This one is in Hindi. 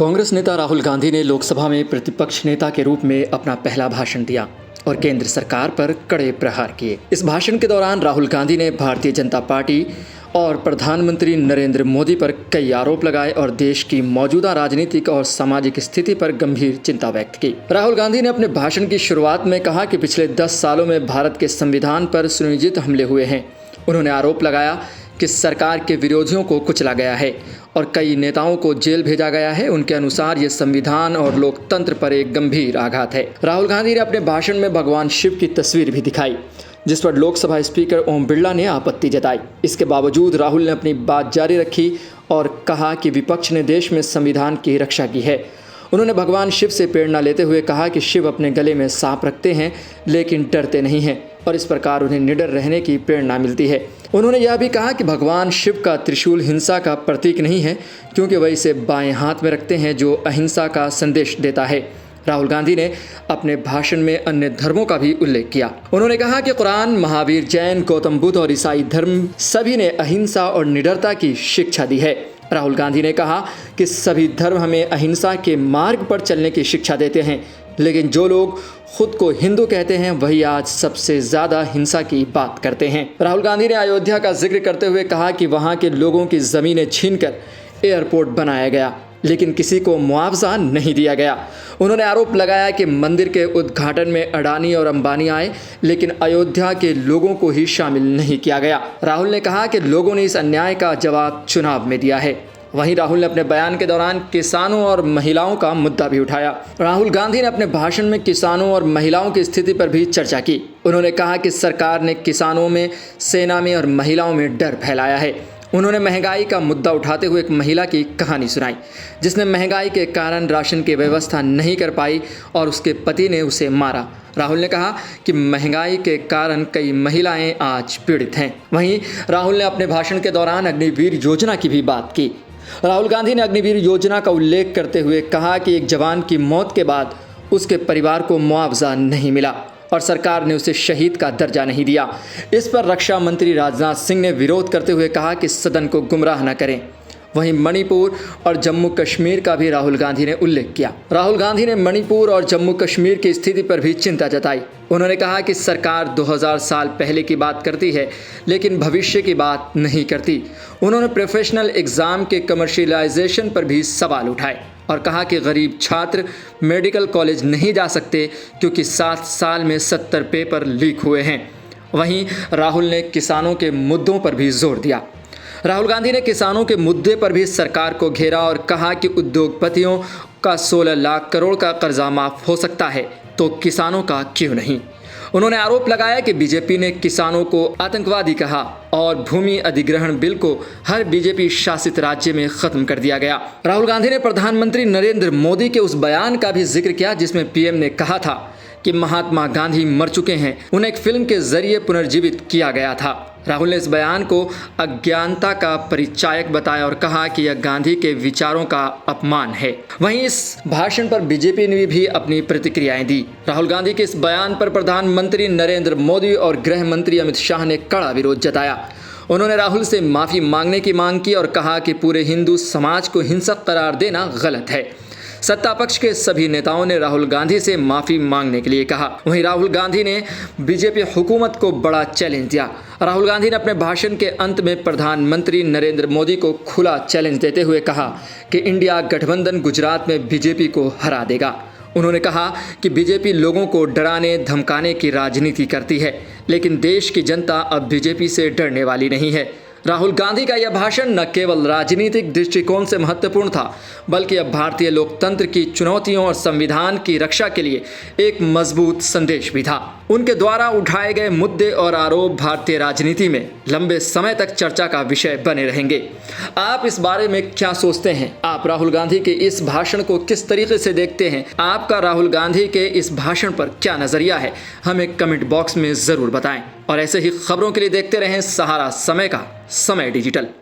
कांग्रेस नेता राहुल गांधी ने लोकसभा में प्रतिपक्ष नेता के रूप में अपना पहला भाषण दिया और केंद्र सरकार पर कड़े प्रहार किए। इस भाषण के दौरान राहुल गांधी ने भारतीय जनता पार्टी और प्रधानमंत्री नरेंद्र मोदी पर कई आरोप लगाए और देश की मौजूदा राजनीतिक और सामाजिक स्थिति पर गंभीर चिंता व्यक्त की। राहुल गांधी ने अपने भाषण की शुरुआत में कहा कि पिछले 10 सालों में भारत के संविधान पर सुनियोजित हमले हुए हैं। उन्होंने आरोप लगाया कि सरकार के विरोधियों को कुचला गया है और कई नेताओं को जेल भेजा गया है। उनके अनुसार ये संविधान और लोकतंत्र पर एक गंभीर आघात है। राहुल गांधी ने अपने भाषण में भगवान शिव की तस्वीर भी दिखाई, जिस पर लोकसभा स्पीकर ओम बिरला ने आपत्ति जताई। इसके बावजूद राहुल ने अपनी बात जारी रखी और कहा कि विपक्ष ने देश में संविधान की रक्षा की है। उन्होंने भगवान शिव से प्रेरणा लेते हुए कहा कि शिव अपने गले में सांप रखते हैं लेकिन डरते नहीं हैं और इस प्रकार उन्हें निडर रहने की प्रेरणा मिलती है। उन्होंने यह भी कहा कि भगवान शिव का त्रिशूल हिंसा का प्रतीक नहीं है, क्योंकि वह इसे बाएं हाथ में रखते हैं जो अहिंसा का संदेश देता है। राहुल गांधी ने अपने भाषण में अन्य धर्मों का भी उल्लेख किया। उन्होंने कहा कि कुरान, महावीर, जैन, गौतम बुद्ध और ईसाई धर्म सभी ने अहिंसा और निडरता की शिक्षा दी है। राहुल गांधी ने kहा कि सभी धर्म हमें अहिंसा के मार्ग पर चलने की शिक्षा देते हैं, लेकिन जो लोग खुद को हिंदू कहते हैं वही आज सबसे ज़्यादा हिंसा की बात करते हैं। राहुल गांधी ने अयोध्या का जिक्र करते हुए कहा कि वहां के लोगों की ज़मीनें छीनकर एयरपोर्ट बनाया गया, लेकिन किसी को मुआवजा नहीं दिया गया। उन्होंने आरोप लगाया कि मंदिर के उद्घाटन में अडानी और अंबानी आए, लेकिन अयोध्या के लोगों को ही शामिल नहीं किया गया। राहुल ने कहा कि लोगों ने इस अन्याय का जवाब चुनाव में दिया है। वहीं राहुल ने अपने बयान के दौरान किसानों और महिलाओं का मुद्दा भी उठाया। राहुल गांधी ने अपने भाषण में किसानों और महिलाओं की स्थिति पर भी चर्चा की। उन्होंने कहा कि सरकार ने किसानों में, सेना में और महिलाओं में डर फैलाया है। उन्होंने महंगाई का मुद्दा उठाते हुए एक महिला की कहानी सुनाई, जिसने महंगाई के कारण राशन की व्यवस्था नहीं कर पाई और उसके पति ने उसे मारा। राहुल ने कहा कि महंगाई के कारण कई महिलाएं आज पीड़ित हैं। वहीं राहुल ने अपने भाषण के दौरान अग्निवीर योजना की भी बात की। राहुल गांधी ने अग्निवीर योजना का उल्लेख करते हुए कहा कि एक जवान की मौत के बाद उसके परिवार को मुआवजा नहीं मिला और सरकार ने उसे शहीद का दर्जा नहीं दिया। इस पर रक्षा मंत्री राजनाथ सिंह ने विरोध करते हुए कहा कि सदन को गुमराह न करें। वहीं मणिपुर और जम्मू कश्मीर का भी राहुल गांधी ने उल्लेख किया। राहुल गांधी ने मणिपुर और जम्मू कश्मीर की स्थिति पर भी चिंता जताई। उन्होंने कहा कि सरकार 2000 साल पहले की बात करती है लेकिन भविष्य की बात नहीं करती। उन्होंने प्रोफेशनल एग्ज़ाम के कमर्शियलाइजेशन पर भी सवाल उठाए और कहा कि गरीब छात्र मेडिकल कॉलेज नहीं जा सकते क्योंकि 7 साल में 70 पेपर लीक हुए हैं। वहीं राहुल ने किसानों के मुद्दों पर भी जोर दिया। राहुल गांधी ने किसानों के मुद्दे पर भी सरकार को घेरा और कहा कि उद्योगपतियों का 16 लाख करोड़ का कर्जा माफ हो सकता है तो किसानों का क्यों नहीं। उन्होंने आरोप लगाया कि बीजेपी ने किसानों को आतंकवादी कहा और भूमि अधिग्रहण बिल को हर बीजेपी शासित राज्य में खत्म कर दिया गया। राहुल गांधी ने प्रधानमंत्री नरेंद्र मोदी के उस बयान का भी जिक्र किया जिसमें पीएम ने कहा था कि महात्मा गांधी मर चुके हैं, उन्हें एक फिल्म के जरिए पुनर्जीवित किया गया था। राहुल ने इस बयान को अज्ञानता का परिचायक बताया और कहा कि यह गांधी के विचारों का अपमान है। वहीं इस भाषण पर बीजेपी ने भी अपनी प्रतिक्रियाएं दी। राहुल गांधी के इस बयान पर प्रधानमंत्री नरेंद्र मोदी और गृह मंत्री अमित शाह ने कड़ा विरोध जताया। उन्होंने राहुल से माफ़ी मांगने की मांग की और कहा कि पूरे हिंदू समाज को हिंसक करार देना गलत है। सत्ता पक्ष के सभी नेताओं ने राहुल गांधी से माफ़ी मांगने के लिए कहा। वहीं राहुल गांधी ने बीजेपी हुकूमत को बड़ा चैलेंज दिया। राहुल गांधी ने अपने भाषण के अंत में प्रधानमंत्री नरेंद्र मोदी को खुला चैलेंज देते हुए कहा कि इंडिया गठबंधन गुजरात में बीजेपी को हरा देगा। उन्होंने कहा कि बीजेपी लोगों को डराने धमकाने की राजनीति करती है, लेकिन देश की जनता अब बीजेपी से डरने वाली नहीं है। राहुल गांधी का यह भाषण न केवल राजनीतिक दृष्टिकोण से महत्वपूर्ण था, बल्कि अब भारतीय लोकतंत्र की चुनौतियों और संविधान की रक्षा के लिए एक मजबूत संदेश भी था। उनके द्वारा उठाए गए मुद्दे और आरोप भारतीय राजनीति में लंबे समय तक चर्चा का विषय बने रहेंगे। आप इस बारे में क्या सोचते हैं? आप राहुल गांधी के इस भाषण को किस तरीके से देखते हैं? आपका राहुल गांधी के इस भाषण पर क्या नज़रिया है? हमें कमेंट बॉक्स में ज़रूर बताएं और ऐसे ही खबरों के लिए देखते रहें सहारा समय का समय डिजिटल।